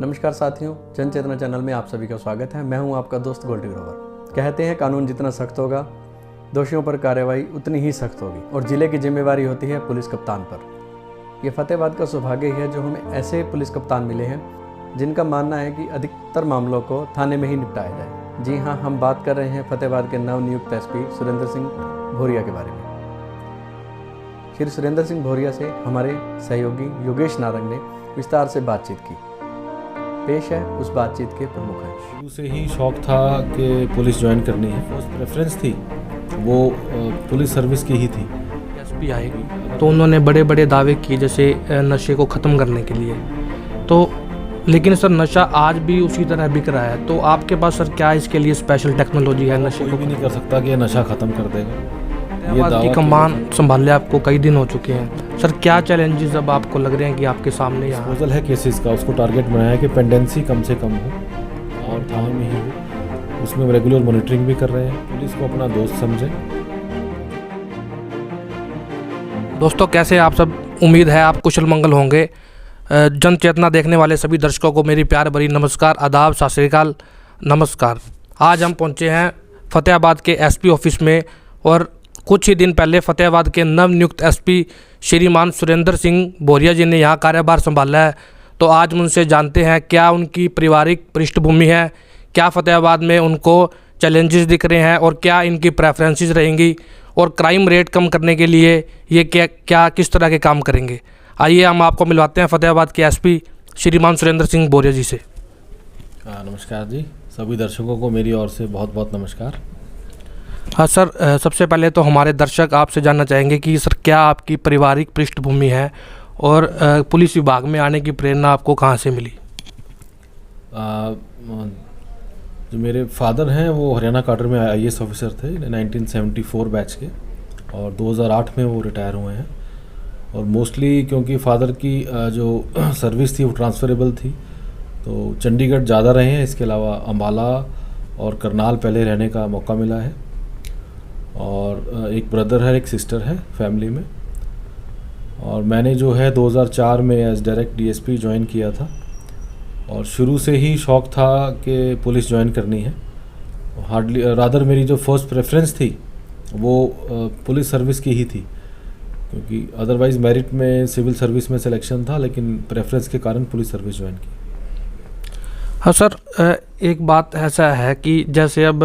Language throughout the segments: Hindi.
नमस्कार साथियों, जन चेतना चैनल में आप सभी का स्वागत है। मैं हूं आपका दोस्त गोल्डी ग्रोवर। कहते हैं कानून जितना सख्त होगा, दोषियों पर कार्रवाई उतनी ही सख्त होगी और जिले की जिम्मेवारी होती है पुलिस कप्तान पर। यह फतेहाबाद का सौभाग्य ही है जो हमें ऐसे पुलिस कप्तान मिले हैं जिनका मानना है कि अधिकतर मामलों को थाने में ही निपटाया जाए। जी हाँ, हम बात कर रहे हैं फतेहाबाद के नवनियुक्त एसपी सुरेंद्र सिंह भोरिया के बारे में। श्री सुरेंद्र सिंह भोरिया से हमारे सहयोगी योगेश नारंग ने विस्तार से बातचीत की। पेश है उस बातचीत के प्रमुख अंश। शुरू से ही शौक था कि पुलिस ज्वाइन करनी है। फर्स्ट प्रेफरेंस थी वो पुलिस सर्विस की ही थी। एसपी आएगी तो उन्होंने बड़े बड़े दावे किए, जैसे नशे को ख़त्म करने के लिए। तो लेकिन सर नशा आज भी उसी तरह बिक रहा है। तो आपके पास सर क्या इसके लिए स्पेशल टेक्नोलॉजी है? नशे को भी नहीं कर सकता कि नशा ख़त्म कर देगा। ये दावा की कमान संभाले आपको कई दिन हो चुके हैं सर, क्या चैलेंजेस अब आपको लग रहे हैं कि आपके सामने यहाँ? डिस्पोजल है केसेस का, उसको टारगेट बनाया है कि पेंडेंसी कम से कम हो और थाने में ही हो। उसमें रेगुलर मॉनिटरिंग भी कर रहे हैं। पुलिस को अपना दोस्त समझे। दोस्तों कैसे आप सब? उम्मीद है आप कुशल मंगल होंगे। जन चेतना देखने वाले सभी दर्शकों को मेरी प्यार भरी नमस्कार, आदाब, सत श्री अकाल, नमस्कार। आज हम पहुंचे हैं फतेहाबाद के एसपी ऑफिस में और कुछ ही दिन पहले फतेहाबाद के नवनियुक्त एसपी श्रीमान सुरेंद्र सिंह भोरिया जी ने यहाँ कार्यभार संभाला है। तो आज उनसे जानते हैं क्या उनकी पारिवारिक पृष्ठभूमि है, क्या फतेहाबाद में उनको चैलेंजेस दिख रहे हैं और क्या इनकी प्रेफरेंसेस रहेंगी और क्राइम रेट कम करने के लिए ये क्या किस तरह के काम करेंगे। आइए हम आपको मिलवाते हैं फतेहाबाद के एसपी श्रीमान सुरेंद्र सिंह भोरिया जी से। नमस्कार जी, सभी दर्शकों को मेरी ओर से बहुत बहुत नमस्कार। हाँ सर, सबसे पहले तो हमारे दर्शक आपसे जानना चाहेंगे कि सर क्या आपकी पारिवारिक पृष्ठभूमि है और पुलिस विभाग में आने की प्रेरणा आपको कहाँ से मिली? जो मेरे फादर हैं वो हरियाणा काडर में आईएएस ऑफिसर थे 1974 बैच के और 2008 में वो रिटायर हुए हैं। और मोस्टली क्योंकि फादर की जो सर्विस थी वो ट्रांसफरेबल थी तो चंडीगढ़ ज़्यादा रहे हैं। इसके अलावा अम्बाला और करनाल पहले रहने का मौका मिला है। और एक ब्रदर है, एक सिस्टर है फैमिली में। और मैंने जो है 2004 में एज डायरेक्ट डीएसपी ज्वाइन किया था और शुरू से ही शौक था कि पुलिस ज्वाइन करनी है। हार्डली रादर मेरी जो फर्स्ट प्रेफरेंस थी वो पुलिस सर्विस की ही थी, क्योंकि अदरवाइज़ मेरिट में सिविल सर्विस में सिलेक्शन था, लेकिन प्रेफरेंस के कारण पुलिस सर्विस ज्वाइन की। हाँ सर, एक बात ऐसा है कि जैसे अब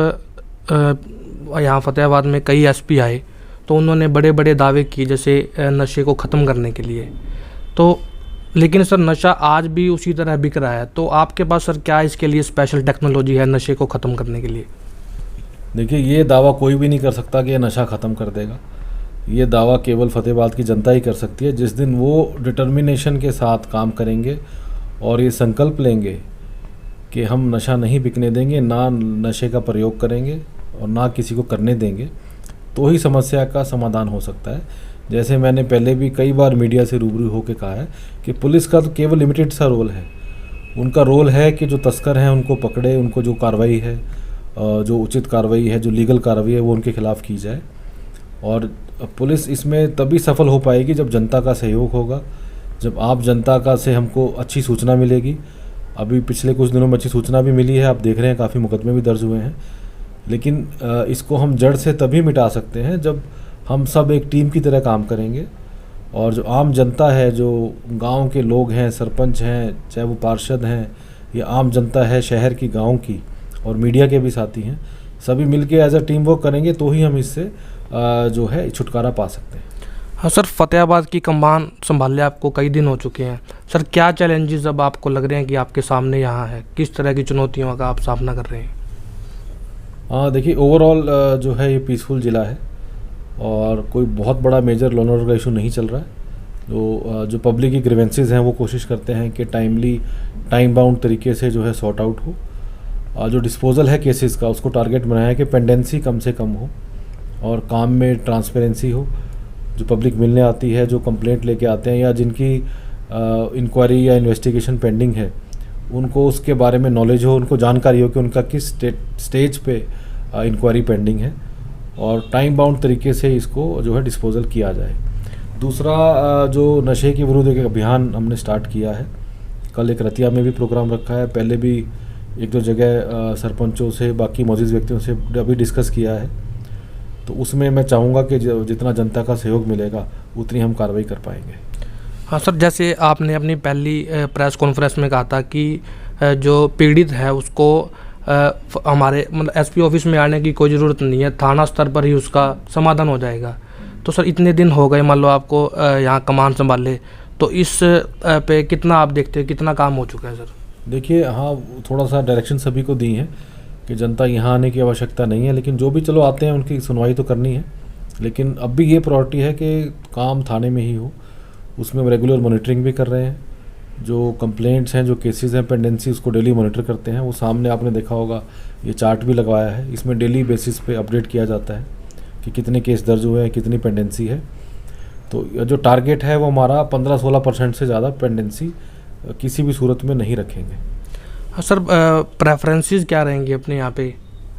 यहाँ फतेहाबाद में कई एसपी आए तो उन्होंने बड़े बड़े दावे किए, जैसे नशे को ख़त्म करने के लिए। तो लेकिन सर नशा आज भी उसी तरह बिक रहा है। तो आपके पास सर क्या इसके लिए स्पेशल टेक्नोलॉजी है नशे को ख़त्म करने के लिए? देखिए, ये दावा कोई भी नहीं कर सकता कि ये नशा ख़त्म कर देगा। ये दावा केवल फतेहाबाद की जनता ही कर सकती है। जिस दिन वो डिटर्मिनेशन के साथ काम करेंगे और ये संकल्प लेंगे कि हम नशा नहीं बिकने देंगे, ना नशे का प्रयोग करेंगे और ना किसी को करने देंगे, तो ही समस्या का समाधान हो सकता है। जैसे मैंने पहले भी कई बार मीडिया से रूबरू होकर कहा है कि पुलिस का तो केवल लिमिटेड सा रोल है। उनका रोल है कि जो तस्कर हैं उनको पकड़े, उनको जो कार्रवाई है, जो उचित कार्रवाई है, जो लीगल कार्रवाई है वो उनके खिलाफ़ की जाए। और पुलिस इसमें तभी सफल हो पाएगी जब जनता का सहयोग होगा, जब आप जनता का से हमको अच्छी सूचना मिलेगी। अभी पिछले कुछ दिनों में अच्छी सूचना भी मिली है, आप देख रहे हैं काफ़ी मुकदमे भी दर्ज हुए हैं। लेकिन इसको हम जड़ से तभी मिटा सकते हैं जब हम सब एक टीम की तरह काम करेंगे। और जो आम जनता है, जो गांव के लोग हैं, सरपंच हैं, चाहे वो पार्षद हैं या आम जनता है शहर की, गांव की, और मीडिया के भी साथी हैं, सभी मिलके एज अ टीम वर्क करेंगे तो ही हम इससे जो है छुटकारा पा सकते हैं। हाँ सर, फतेहाबाद की कमान संभाले आपको कई दिन हो चुके हैं सर, क्या चैलेंजेस अब आपको लग रहे हैं कि आपके सामने यहाँ है? किस तरह की चुनौतियों का आप सामना कर रहे हैं? हाँ देखिए, ओवरऑल जो है ये पीसफुल ज़िला है और कोई बहुत बड़ा मेजर लॉ एंड ऑर्डर का इशू नहीं चल रहा है। जो पब्लिक की ग्रीवेंसेस हैं वो कोशिश करते हैं कि टाइम बाउंड तरीके से जो है सॉर्ट आउट हो। जो डिस्पोजल है केसेस का उसको टारगेट बनाया है कि पेंडेंसी कम से कम हो और काम में ट्रांसपेरेंसी हो। जो पब्लिक मिलने आती है, जो कंप्लेंट लेके आते हैं या जिनकी इंक्वायरी या इन्वेस्टिगेशन पेंडिंग है, उनको उसके बारे में नॉलेज हो, उनको जानकारी हो कि उनका किस स्टेज पे इंक्वायरी पेंडिंग है और टाइम बाउंड तरीके से इसको जो है डिस्पोजल किया जाए। दूसरा, जो नशे के विरुद्ध एक अभियान हमने स्टार्ट किया है कल एक रतिया में भी प्रोग्राम रखा है, पहले भी एक दो जगह सरपंचों से बाकी मौजूद व्यक्तियों से अभी डिस्कस किया है। तो उसमें मैं चाहूँगा कि जितना जनता का सहयोग मिलेगा उतनी हम कार्रवाई कर पाएंगे। हाँ सर, जैसे आपने अपनी पहली प्रेस कॉन्फ्रेंस में कहा था कि जो पीड़ित है उसको हमारे मतलब एसपी ऑफिस में आने की कोई ज़रूरत नहीं है, थाना स्तर पर ही उसका समाधान हो जाएगा। तो सर इतने दिन हो गए, मान लो आपको यहाँ कमान संभाले, तो इस पे कितना आप देखते हैं कितना काम हो चुका है सर? देखिए, हाँ, थोड़ा सा डायरेक्शन सभी को दी है कि जनता यहाँ आने की आवश्यकता नहीं है, लेकिन जो भी चलो आते हैं उनकी सुनवाई तो करनी है। लेकिन अब भी ये प्रायोरिटी है कि काम थाने में ही हो, उसमें हम रेगुलर मॉनिटरिंग भी कर रहे हैं। जो कंप्लेंट्स हैं, जो केसेस हैं पेंडेंसी, उसको डेली मॉनिटर करते हैं। वो सामने आपने देखा होगा, ये चार्ट भी लगवाया है, इसमें डेली बेसिस पे अपडेट किया जाता है कि कितने केस दर्ज हुए हैं, कितनी पेंडेंसी है। तो जो टारगेट है वो हमारा 15-16% से ज़्यादा पेंडेंसी किसी भी सूरत में नहीं रखेंगे। हाँ सर, प्रेफरेंसेस क्या रहेंगी अपने यहाँ पे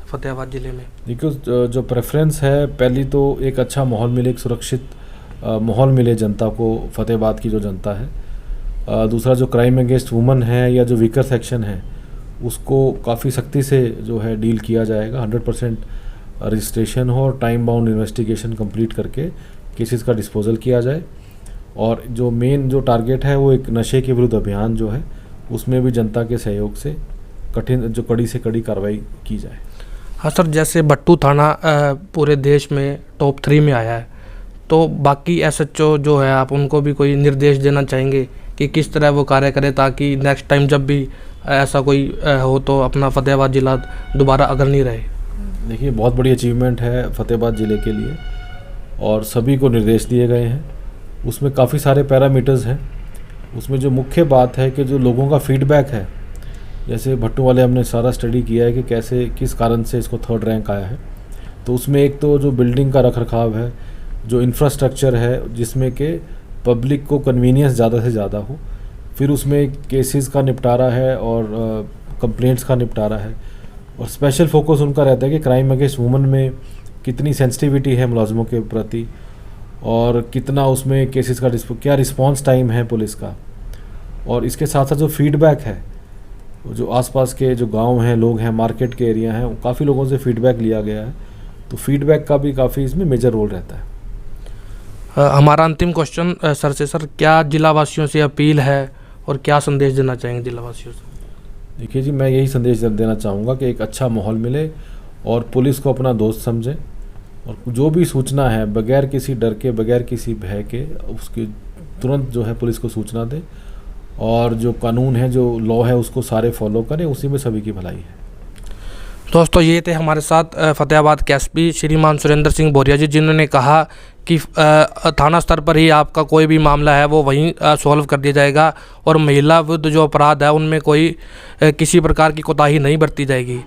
फतेहाबाद ज़िले में? देखिए, जो प्रेफरेंस है, पहली तो एक अच्छा माहौल मिले, एक सुरक्षित माहौल मिले जनता को, फतेहाबाद की जो जनता है। दूसरा, जो क्राइम अगेंस्ट वुमन है या जो वीकर सेक्शन है उसको काफ़ी सख्ती से जो है डील किया जाएगा। 100% रजिस्ट्रेशन हो और टाइम बाउंड इन्वेस्टिगेशन कंप्लीट करके केसेस का डिस्पोजल किया जाए। और जो मेन जो टारगेट है वो एक नशे के विरुद्ध अभियान जो है, उसमें भी जनता के सहयोग से कड़ी से कड़ी कार्रवाई की जाए। हाँ सर, जैसे भट्टू थाना पूरे देश में टॉप 3 में आया है, तो बाकी एसएचओ जो है आप उनको भी कोई निर्देश देना चाहेंगे कि किस तरह वो कार्य करे, ताकि नेक्स्ट टाइम जब भी ऐसा कोई हो तो अपना फतेहाबाद ज़िला दोबारा अगर नहीं रहे? देखिए, बहुत बड़ी अचीवमेंट है फतेहाबाद ज़िले के लिए और सभी को निर्देश दिए गए हैं। उसमें काफ़ी सारे पैरामीटर्स हैं। उसमें जो मुख्य बात है कि जो लोगों का फीडबैक है, जैसे भट्टू वाले हमने सारा स्टडी किया है कि कैसे किस कारण से इसको 3rd रैंक आया है। तो उसमें एक तो जो बिल्डिंग का रखरखाव है, जो इंफ्रास्ट्रक्चर है जिसमें कि पब्लिक को कन्वीनियंस ज़्यादा से ज़्यादा हो, फिर उसमें केसेस का निपटारा है और कंप्लेंट्स का निपटारा है। और स्पेशल फोकस उनका रहता है कि क्राइम अगेंस्ट वुमन में कितनी सेंसिटिविटी है मुलाजमों के प्रति और कितना उसमें केसेस का क्या रिस्पांस टाइम है पुलिस का। और इसके साथ साथ जो फीडबैक है, जो आसपास के जो गांव हैं, लोग हैं, मार्केट के एरिया हैं, काफ़ी लोगों से फीडबैक लिया गया है। तो फीडबैक का भी काफ़ी इसमें मेजर रोल रहता है। हमारा अंतिम क्वेश्चन सर से, सर क्या जिला वासियों से अपील है और क्या संदेश देना चाहेंगे जिला वासियों से? देखिए जी, मैं यही संदेश देना चाहूँगा कि एक अच्छा माहौल मिले और पुलिस को अपना दोस्त समझें और जो भी सूचना है बगैर किसी डर के, बगैर किसी भय के, उसकी तुरंत जो है पुलिस को सूचना दें और जो कानून है, जो लॉ है, उसको सारे फॉलो करें। उसी में सभी की भलाई है। दोस्तों, ये थे हमारे साथ फतेहाबाद के एसपी श्रीमान सुरेंद्र सिंह बोरिया जी, जिन्होंने कहा कि थाना स्तर पर ही आपका कोई भी मामला है वो वहीं सॉल्व कर दिया जाएगा और महिला विरुद्ध जो अपराध है उनमें कोई किसी प्रकार की कोताही नहीं बरती जाएगी।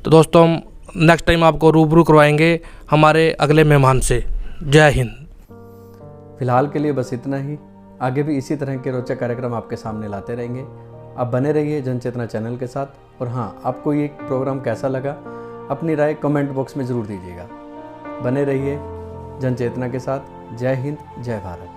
तो दोस्तों, हम नेक्स्ट टाइम आपको रूबरू करवाएंगे हमारे अगले मेहमान से। जय हिंद। फिलहाल के लिए बस इतना ही। आगे भी इसी तरह के रोचक कार्यक्रम आपके सामने लाते रहेंगे। आप बने रहिए जनचेतना चैनल के साथ। और हाँ, आपको ये प्रोग्राम कैसा लगा अपनी राय कमेंट बॉक्स में ज़रूर दीजिएगा। बने रहिए जनचेतना के साथ। जय हिंद, जय भारत।